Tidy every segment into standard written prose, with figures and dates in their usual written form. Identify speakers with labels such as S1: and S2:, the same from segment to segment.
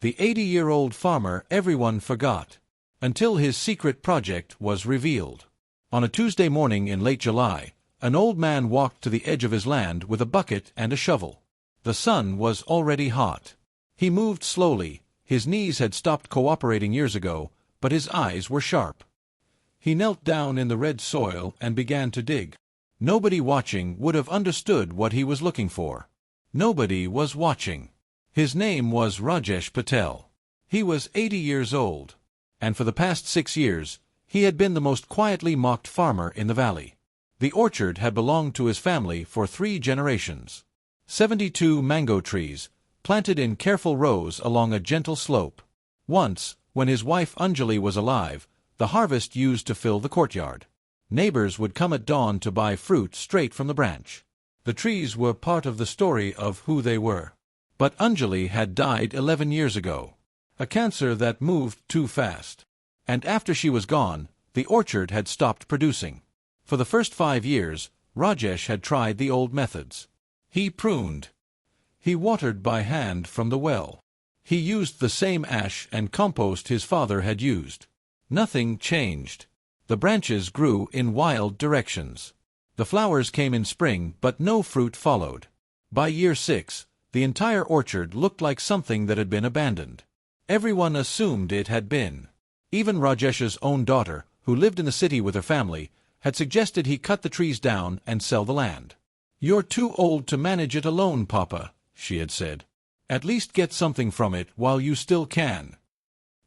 S1: The 80-year-old farmer everyone forgot, until his secret project was revealed. On a Tuesday morning in late July, an old man walked to the edge of his land with a bucket and a shovel. The sun was already hot. He moved slowly. His knees had stopped cooperating years ago, but his eyes were sharp. He knelt down in the red soil and began to dig. Nobody watching would have understood what he was looking for. Nobody was watching. His name was Rajesh Patel. He was 80 years old, and for the past 6 years, he had been the most quietly mocked farmer in the valley. The orchard had belonged to his family for 3 generations. 72 mango trees, planted in careful rows along a gentle slope. Once, when his wife Anjali was alive, the harvest used to fill the courtyard. Neighbors would come at dawn to buy fruit straight from the branch. The trees were part of the story of who they were. But Anjali had died 11 years ago. A cancer that moved too fast. And after she was gone, the orchard had stopped producing. For the first 5 years, Rajesh had tried the old methods. He pruned. He watered by hand from the well. He used the same ash and compost his father had used. Nothing changed. The branches grew in wild directions. The flowers came in spring, but no fruit followed. By year 6, the entire orchard looked like something that had been abandoned. Everyone assumed it had been. Even Rajesh's own daughter, who lived in the city with her family, had suggested he cut the trees down and sell the land. "You're too old to manage it alone, Papa," she had said. "At least get something from it while you still can."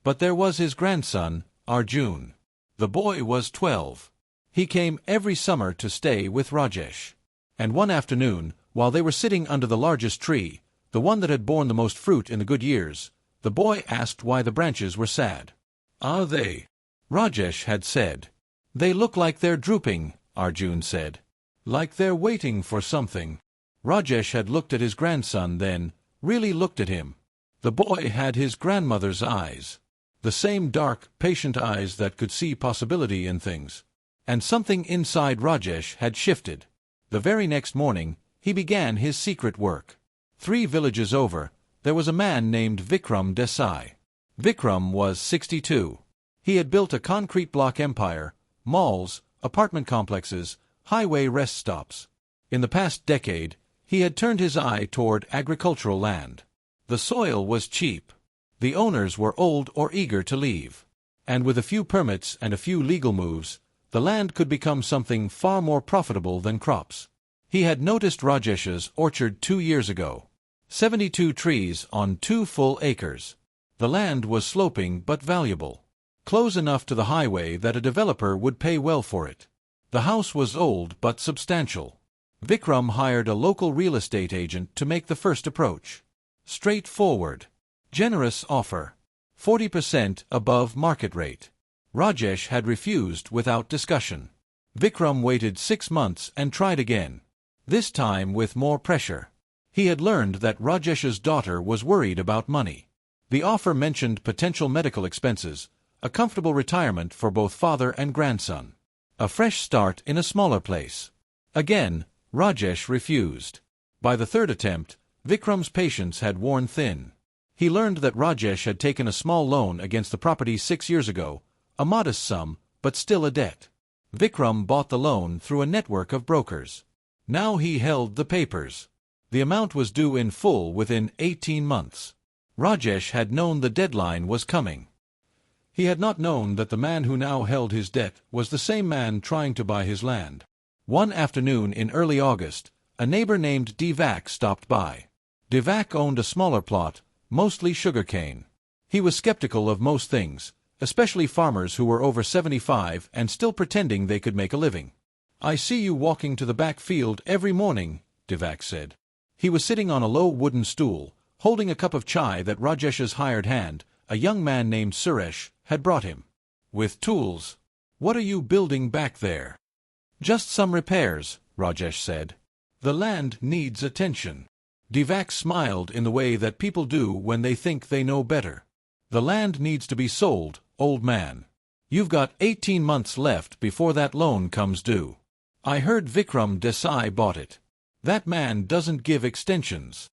S1: But there was his grandson, Arjun. The boy was 12. He came every summer to stay with Rajesh. And one afternoon, while they were sitting under the largest tree, the one that had borne the most fruit in the good years, the boy asked why the branches were sad. "Are they?" Rajesh had said. "They look like they're drooping," Arjun said. "Like they're waiting for something." Rajesh had looked at his grandson then, really looked at him. The boy had his grandmother's eyes. The same dark, patient eyes that could see possibility in things. And something inside Rajesh had shifted. The very next morning, he began his secret work. 3 villages over, there was a man named Vikram Desai. Vikram was 62. He had built a concrete block empire, malls, apartment complexes, highway rest stops. In the past decade, he had turned his eye toward agricultural land. The soil was cheap. The owners were old or eager to leave. And with a few permits and a few legal moves, the land could become something far more profitable than crops. He had noticed Rajesh's orchard 2 years ago. 72 trees on 2 full acres. The land was sloping but valuable. Close enough to the highway that a developer would pay well for it. The house was old but substantial. Vikram hired a local real estate agent to make the first approach. Straightforward. Generous offer. 40% above market rate. Rajesh had refused without discussion. Vikram waited 6 months and tried again. This time with more pressure. He had learned that Rajesh's daughter was worried about money. The offer mentioned potential medical expenses, a comfortable retirement for both father and grandson. A fresh start in a smaller place. Again, Rajesh refused. By the 3rd attempt, Vikram's patience had worn thin. He learned that Rajesh had taken a small loan against the property 6 years ago, a modest sum, but still a debt. Vikram bought the loan through a network of brokers. Now he held the papers. The amount was due in full within 18 months. Rajesh had known the deadline was coming. He had not known that the man who now held his debt was the same man trying to buy his land. One afternoon in early August, a neighbor named Devak stopped by. Devak owned a smaller plot, mostly sugarcane. He was skeptical of most things, especially farmers who were over 75 and still pretending they could make a living. "I see you walking to the back field every morning," Devak said. He was sitting on a low wooden stool, holding a cup of chai that Rajesh's hired hand, a young man named Suresh, had brought him. "With tools. What are you building back there?" "Just some repairs," Rajesh said. "The land needs attention." Devak smiled in the way that people do when they think they know better. "The land needs to be sold, old man. You've got 18 months left before that loan comes due. I heard Vikram Desai bought it. That man doesn't give extensions."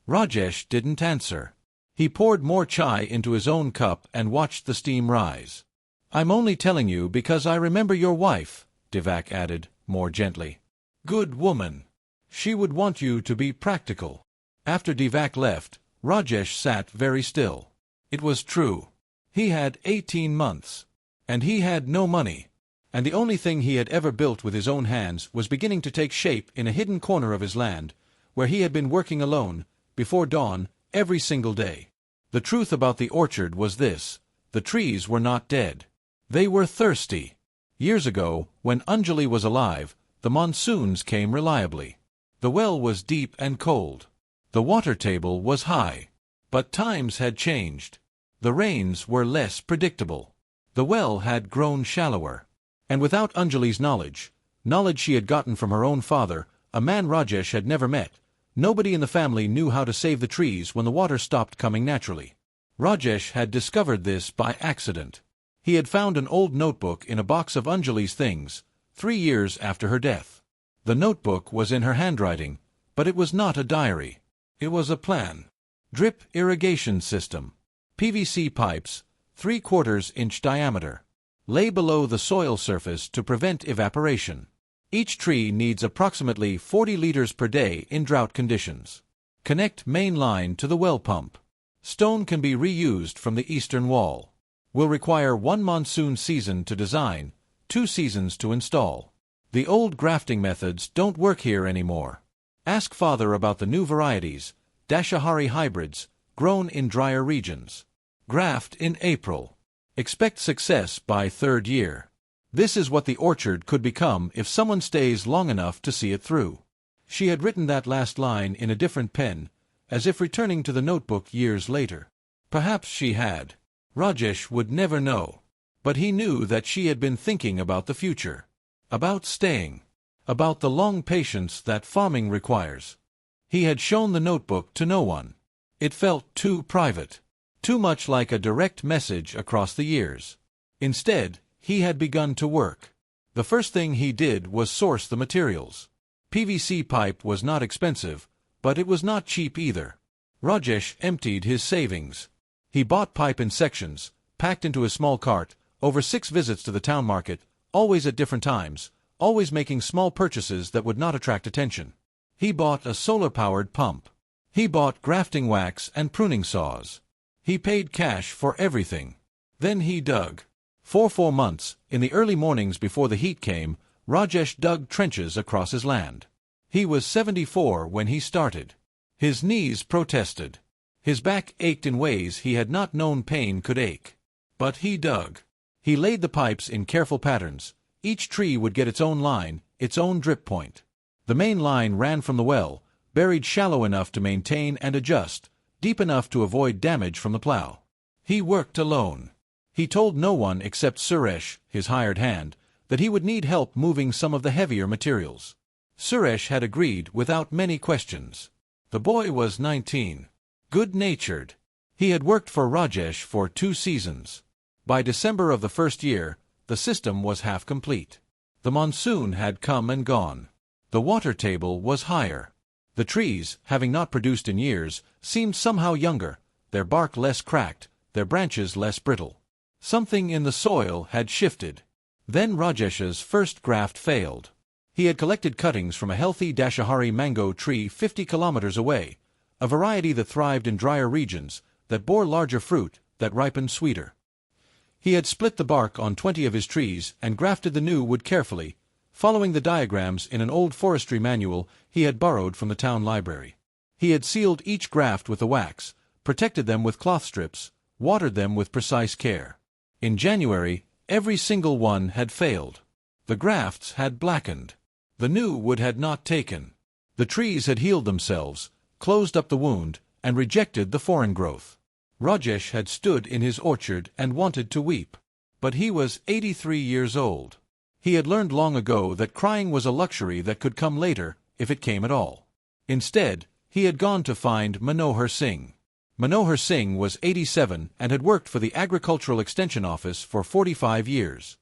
S1: Rajesh didn't answer. He poured more chai into his own cup and watched the steam rise. "I'm only telling you because I remember your wife," Divak added, more gently. "Good woman. She would want you to be practical." After Divak left, Rajesh sat very still. It was true. He had 18 months. And he had no money. And the only thing he had ever built with his own hands was beginning to take shape in a hidden corner of his land, where he had been working alone, before dawn, every single day. The truth about the orchard was this: the trees were not dead. They were thirsty. Years ago, when Anjali was alive, the monsoons came reliably. The well was deep and cold. The water table was high. But times had changed. The rains were less predictable. The well had grown shallower. And without Anjali's knowledge she had gotten from her own father, a man Rajesh had never met, nobody in the family knew how to save the trees when the water stopped coming naturally. Rajesh had discovered this by accident. He had found an old notebook in a box of Anjali's things, 3 years after her death. The notebook was in her handwriting, but it was not a diary. It was a plan. Drip irrigation system. PVC pipes, 3/4 inch diameter. Lay below the soil surface to prevent evaporation. Each tree needs approximately 40 liters per day in drought conditions. Connect main line to the well pump. Stone can be reused from the eastern wall. Will require 1 monsoon season to design, 2 seasons to install. The old grafting methods don't work here anymore. Ask father about the new varieties, Dashahari hybrids, grown in drier regions. Graft in April. Expect success by 3rd year. This is what the orchard could become if someone stays long enough to see it through. She had written that last line in a different pen, as if returning to the notebook years later. Perhaps she had. Rajesh would never know. But he knew that she had been thinking about the future. About staying. About the long patience that farming requires. He had shown the notebook to no one. It felt too private. Too much like a direct message across the years. Instead, he had begun to work. The first thing he did was source the materials. PVC pipe was not expensive, but it was not cheap either. Rajesh emptied his savings. He bought pipe in sections, packed into a small cart, over 6 visits to the town market, always at different times, always making small purchases that would not attract attention. He bought a solar-powered pump. He bought grafting wax and pruning saws. He paid cash for everything. Then he dug. For 4 months, in the early mornings before the heat came, Rajesh dug trenches across his land. He was 74 when he started. His knees protested. His back ached in ways he had not known pain could ache. But he dug. He laid the pipes in careful patterns. Each tree would get its own line, its own drip point. The main line ran from the well, buried shallow enough to maintain and adjust, deep enough to avoid damage from the plow. He worked alone. He told no one except Suresh, his hired hand, that he would need help moving some of the heavier materials. Suresh had agreed without many questions. The boy was 19. Good-natured. He had worked for Rajesh for 2 seasons. By December of the first year, the system was half complete. The monsoon had come and gone. The water table was higher. The trees, having not produced in years, seemed somehow younger, their bark less cracked, their branches less brittle. Something in the soil had shifted. Then Rajesh's first graft failed. He had collected cuttings from a healthy Dashahari mango tree 50 kilometers away, a variety that thrived in drier regions, that bore larger fruit, that ripened sweeter. He had split the bark on 20 of his trees and grafted the new wood carefully, following the diagrams in an old forestry manual he had borrowed from the town library. He had sealed each graft with the wax, protected them with cloth strips, watered them with precise care. In January, every single one had failed. The grafts had blackened. The new wood had not taken. The trees had healed themselves, closed up the wound, and rejected the foreign growth. Rajesh had stood in his orchard and wanted to weep. But he was 83 years old. He had learned long ago that crying was a luxury that could come later, if it came at all. Instead, he had gone to find Manohar Singh. Manohar Singh was 87 and had worked for the Agricultural Extension Office for 45 years.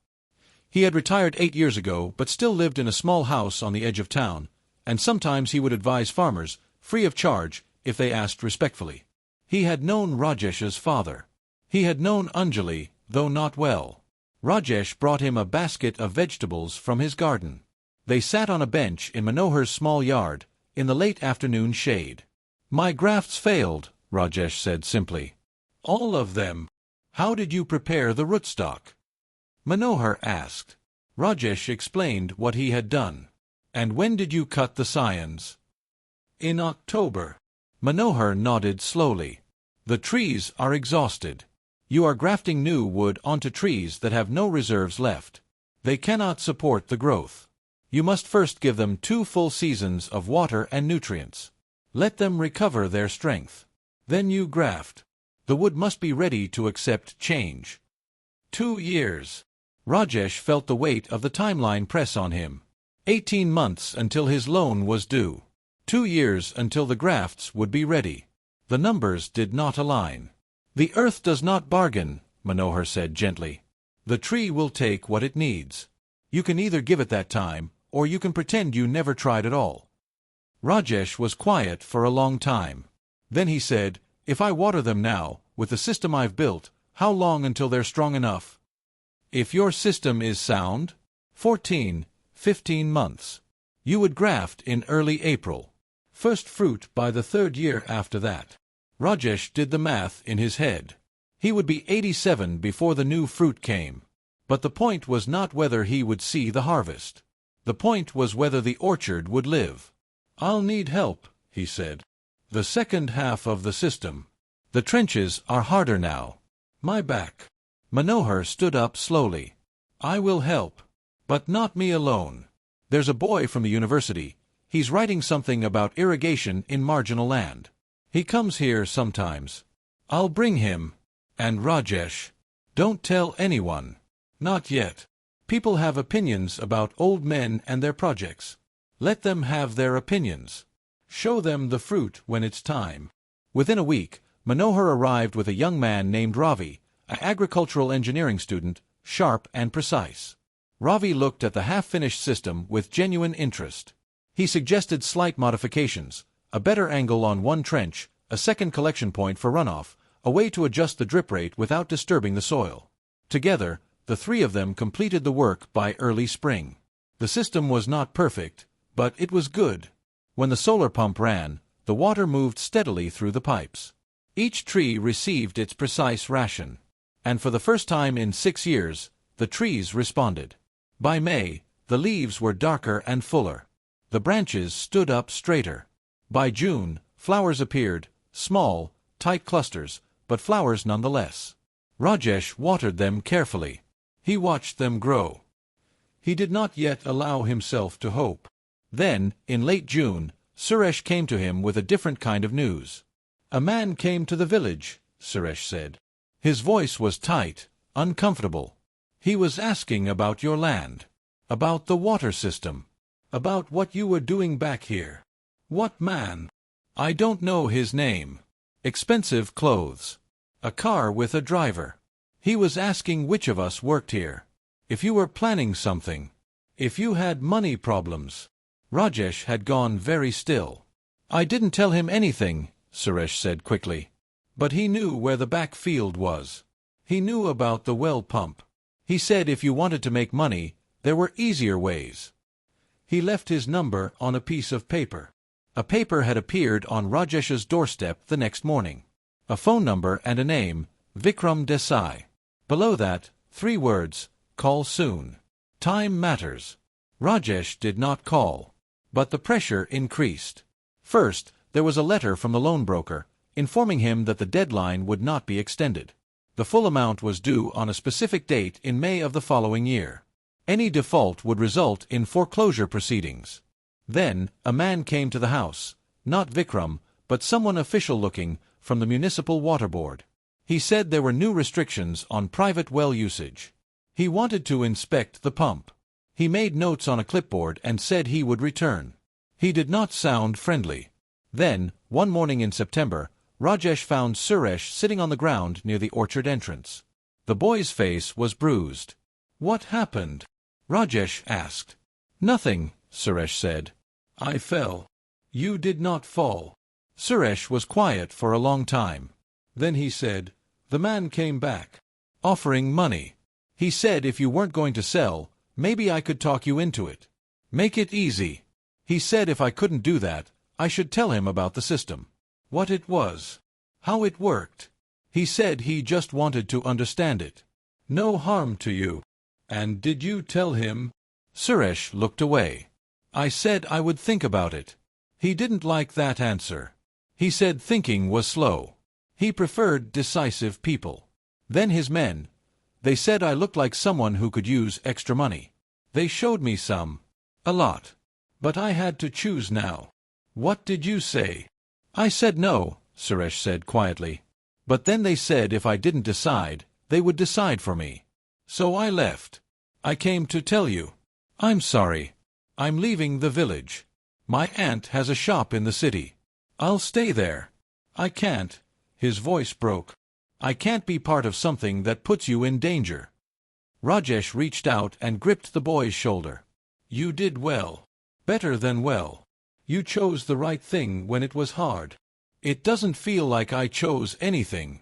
S1: He had retired 8 years ago but still lived in a small house on the edge of town, and sometimes he would advise farmers, free of charge, if they asked respectfully. He had known Rajesh's father. He had known Anjali, though not well. Rajesh brought him a basket of vegetables from his garden. They sat on a bench in Manohar's small yard, in the late afternoon shade. "My grafts failed," Rajesh said simply. "All of them." "How did you prepare the rootstock?" Manohar asked. Rajesh explained what he had done. "And when did you cut the scions?" "In October." Manohar nodded slowly. "The trees are exhausted. You are grafting new wood onto trees that have no reserves left. They cannot support the growth. You must first give them 2 full seasons of water and nutrients. Let them recover their strength. Then you graft. The wood must be ready to accept change." 2 years. Rajesh felt the weight of the timeline press on him. 18 months until his loan was due. 2 years until the grafts would be ready. The numbers did not align. "The earth does not bargain," Manohar said gently. "The tree will take what it needs. You can either give it that time, or you can pretend you never tried at all." Rajesh was quiet for a long time. Then he said, "If I water them now, with the system I've built, how long until they're strong enough?" "If your system is sound, 14, 15 months. You would graft in early April. First fruit by the 3rd year after that." Rajesh did the math in his head. He would be 87 before the new fruit came. But the point was not whether he would see the harvest. The point was whether the orchard would live. "I'll need help," he said. "The second half of the system. The trenches are harder now. My back." Manohar stood up slowly. "I will help. But not me alone. There's a boy from the university. He's writing something about irrigation in marginal land. He comes here sometimes. I'll bring him. And Rajesh. Don't tell anyone. Not yet. People have opinions about old men and their projects. Let them have their opinions. Show them the fruit when it's time." Within a week, Manohar arrived with a young man named Ravi, an agricultural engineering student, sharp and precise. Ravi looked at the half-finished system with genuine interest. He suggested slight modifications, a better angle on one trench, a second collection point for runoff, a way to adjust the drip rate without disturbing the soil. Together, the 3 of them completed the work by early spring. The system was not perfect, but it was good. When the solar pump ran, the water moved steadily through the pipes. Each tree received its precise ration. And for the first time in 6 years, the trees responded. By May, the leaves were darker and fuller. The branches stood up straighter. By June, flowers appeared, small, tight clusters, but flowers nonetheless. Rajesh watered them carefully. He watched them grow. He did not yet allow himself to hope. Then, in late June, Suresh came to him with a different kind of news. "A man came to the village," Suresh said. His voice was tight, uncomfortable. "He was asking about your land, about the water system, about what you were doing back here." "What man?" "I don't know his name. Expensive clothes. A car with a driver. He was asking which of us worked here. If you were planning something. If you had money problems." Rajesh had gone very still. "I didn't tell him anything," Suresh said quickly. "But he knew where the back field was. He knew about the well pump. He said if you wanted to make money, there were easier ways." He left his number on a piece of paper. A paper had appeared on Rajesh's doorstep the next morning. A phone number and a name, Vikram Desai. Below that, 3 words, "Call soon. Time matters." Rajesh did not call. But the pressure increased. First, there was a letter from the loan broker, informing him that the deadline would not be extended. The full amount was due on a specific date in May of the following year. Any default would result in foreclosure proceedings. Then, a man came to the house, not Vikram, but someone official-looking, from the municipal water board. He said there were new restrictions on private well usage. He wanted to inspect the pump. He made notes on a clipboard and said he would return. He did not sound friendly. Then, one morning in September, Rajesh found Suresh sitting on the ground near the orchard entrance. The boy's face was bruised. "What happened?" Rajesh asked. "Nothing," Suresh said. "I fell." "You did not fall." Suresh was quiet for a long time. Then he said, the man came back, offering money. He said if you weren't going to sell, maybe I could talk you into it. Make it easy. He said if I couldn't do that, I should tell him about the system. What it was. How it worked. He said he just wanted to understand it. No harm to you. And did you tell him? Suresh looked away. I said I would think about it. He didn't like that answer. He said thinking was slow. He preferred decisive people. Then his men. They said I looked like someone who could use extra money. They showed me some. A lot. But I had to choose now. What did you say? I said no, Suresh said quietly. But then they said if I didn't decide, they would decide for me. So I left. I came to tell you. I'm sorry. I'm leaving the village. My aunt has a shop in the city. I'll stay there. I can't. His voice broke. I can't be part of something that puts you in danger. Rajesh reached out and gripped the boy's shoulder. You did well. Better than well. You chose the right thing when it was hard. It doesn't feel like I chose anything.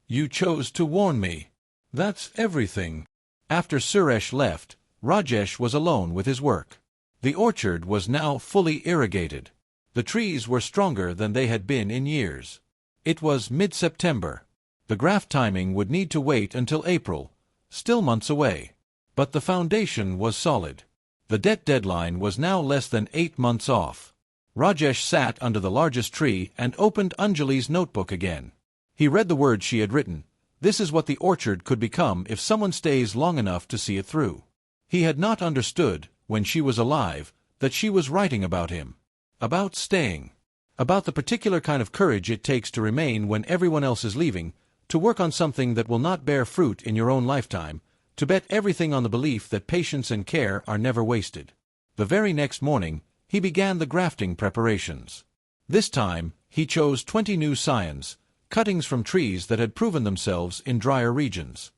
S1: You chose to warn me. That's everything. After Suresh left, Rajesh was alone with his work. The orchard was now fully irrigated. The trees were stronger than they had been in years. It was mid-September. The graft timing would need to wait until April, still months away. But the foundation was solid. The debt deadline was now less than 8 months off. Rajesh sat under the largest tree and opened Anjali's notebook again. He read the words she had written. This is what the orchard could become if someone stays long enough to see it through. He had not understood, when she was alive, that she was writing about him. About staying. About the particular kind of courage it takes to remain when everyone else is leaving, to work on something that will not bear fruit in your own lifetime, to bet everything on the belief that patience and care are never wasted. The very next morning, he began the grafting preparations. This time, he chose 20 new scions, cuttings from trees that had proven themselves in drier regions.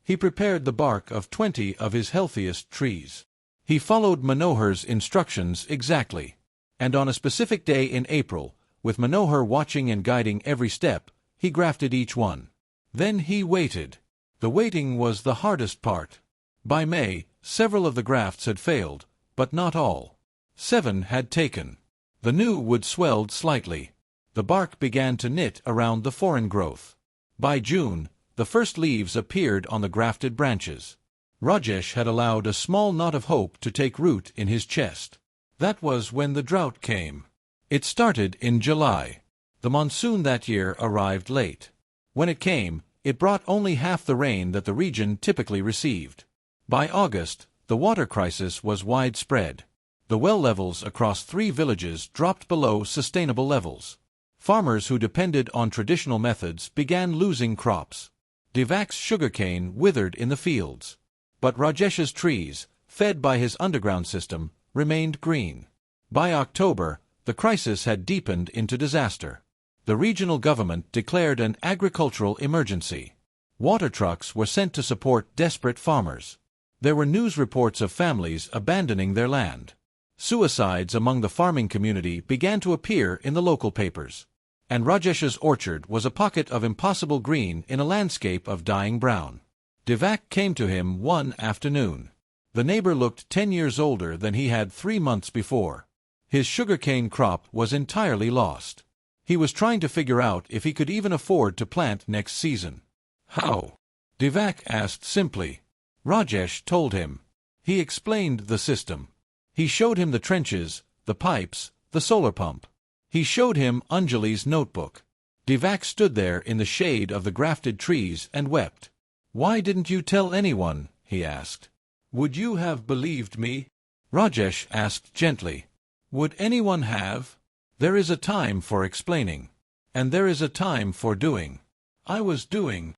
S1: He prepared the bark of 20 of his healthiest trees. He followed Manohar's instructions exactly. And on a specific day in April, with Manohar watching and guiding every step, he grafted each one. Then he waited. The waiting was the hardest part. By May, several of the grafts had failed, but not all. 7 had taken. The new wood swelled slightly. The bark began to knit around the foreign growth. By June, the first leaves appeared on the grafted branches. Rajesh had allowed a small knot of hope to take root in his chest. That was when the drought came. It started in July. The monsoon that year arrived late. When it came, it brought only half the rain that the region typically received. By August, the water crisis was widespread. The well levels across 3 villages dropped below sustainable levels. Farmers who depended on traditional methods began losing crops. Divak's sugarcane withered in the fields. But Rajesh's trees, fed by his underground system, remained green. By October, the crisis had deepened into disaster. The regional government declared an agricultural emergency. Water trucks were sent to support desperate farmers. There were news reports of families abandoning their land. Suicides among the farming community began to appear in the local papers. And Rajesh's orchard was a pocket of impossible green in a landscape of dying brown. Divak came to him one afternoon. The neighbor looked 10 years older than he had 3 months before. His sugarcane crop was entirely lost. He was trying to figure out if he could even afford to plant next season. How? Divak asked simply. Rajesh told him. He explained the system. He showed him the trenches, the pipes, the solar pump. He showed him Anjali's notebook. Divak stood there in the shade of the grafted trees and wept. Why didn't you tell anyone? He asked. Would you have believed me? Rajesh asked gently. Would anyone have? There is a time for explaining. And there is a time for doing. I was doing.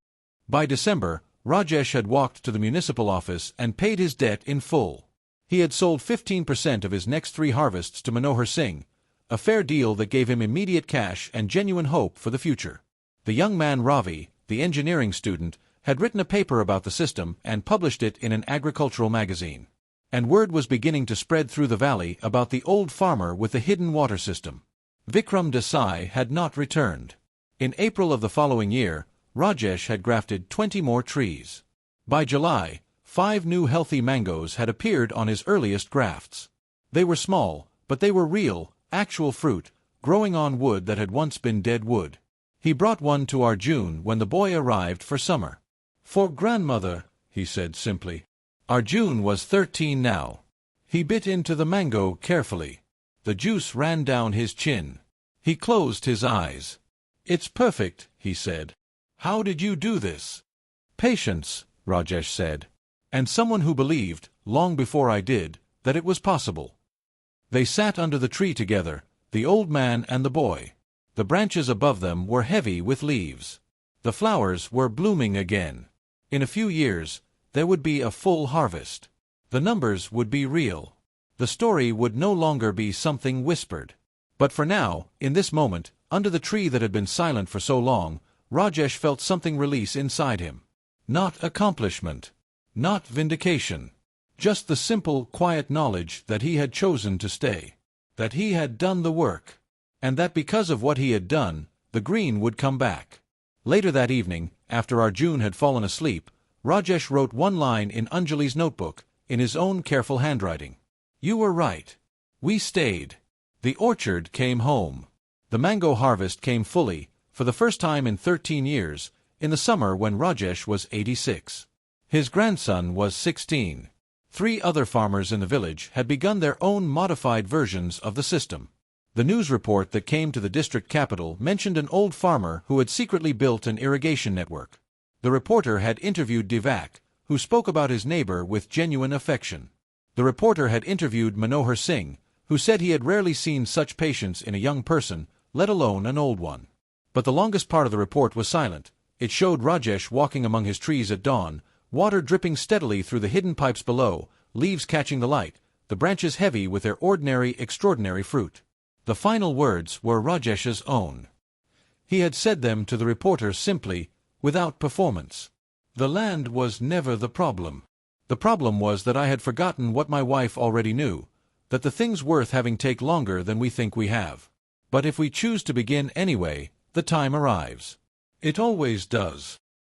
S1: By December, Rajesh had walked to the municipal office and paid his debt in full. He had sold 15% of his next 3 harvests to Manohar Singh, a fair deal that gave him immediate cash and genuine hope for the future. The young man Ravi, the engineering student, had written a paper about the system and published it in an agricultural magazine. And word was beginning to spread through the valley about the old farmer with the hidden water system. Vikram Desai had not returned. In April of the following year, Rajesh had grafted 20 more trees. By July, 5 new healthy mangoes had appeared on his earliest grafts. They were small, but they were real, actual fruit, growing on wood that had once been dead wood. He brought one to Arjun when the boy arrived for summer. "For grandmother," he said simply. Arjun was 13 now. He bit into the mango carefully. The juice ran down his chin. He closed his eyes. "It's perfect," he said. "How did you do this?" "Patience," Rajesh said. "And someone who believed, long before I did, that it was possible." They sat under the tree together, the old man and the boy. The branches above them were heavy with leaves. The flowers were blooming again. In a few years, there would be a full harvest. The numbers would be real. The story would no longer be something whispered. But for now, in this moment, under the tree that had been silent for so long, Rajesh felt something release inside him. Not accomplishment. Not vindication. Just the simple, quiet knowledge that he had chosen to stay. That he had done the work. And that because of what he had done, the green would come back. Later that evening, after Arjun had fallen asleep, Rajesh wrote one line in Anjali's notebook, in his own careful handwriting. "You were right. We stayed. The orchard came home." The mango harvest came fully, for the first time in 13 years, in the summer when Rajesh was 86. His grandson was 16. 3 other farmers in the village had begun their own modified versions of the system. The news report that came to the district capital mentioned an old farmer who had secretly built an irrigation network. The reporter had interviewed Divak, who spoke about his neighbor with genuine affection. The reporter had interviewed Manohar Singh, who said he had rarely seen such patience in a young person, let alone an old one. But the longest part of the report was silent. It showed Rajesh walking among his trees at dawn, water dripping steadily through the hidden pipes below, leaves catching the light, the branches heavy with their ordinary, extraordinary fruit. The final words were Rajesh's own. He had said them to the reporter simply, without performance. "The land was never the problem. The problem was that I had forgotten what my wife already knew, that the things worth having take longer than we think we have. But if we choose to begin anyway, the time arrives. It always does."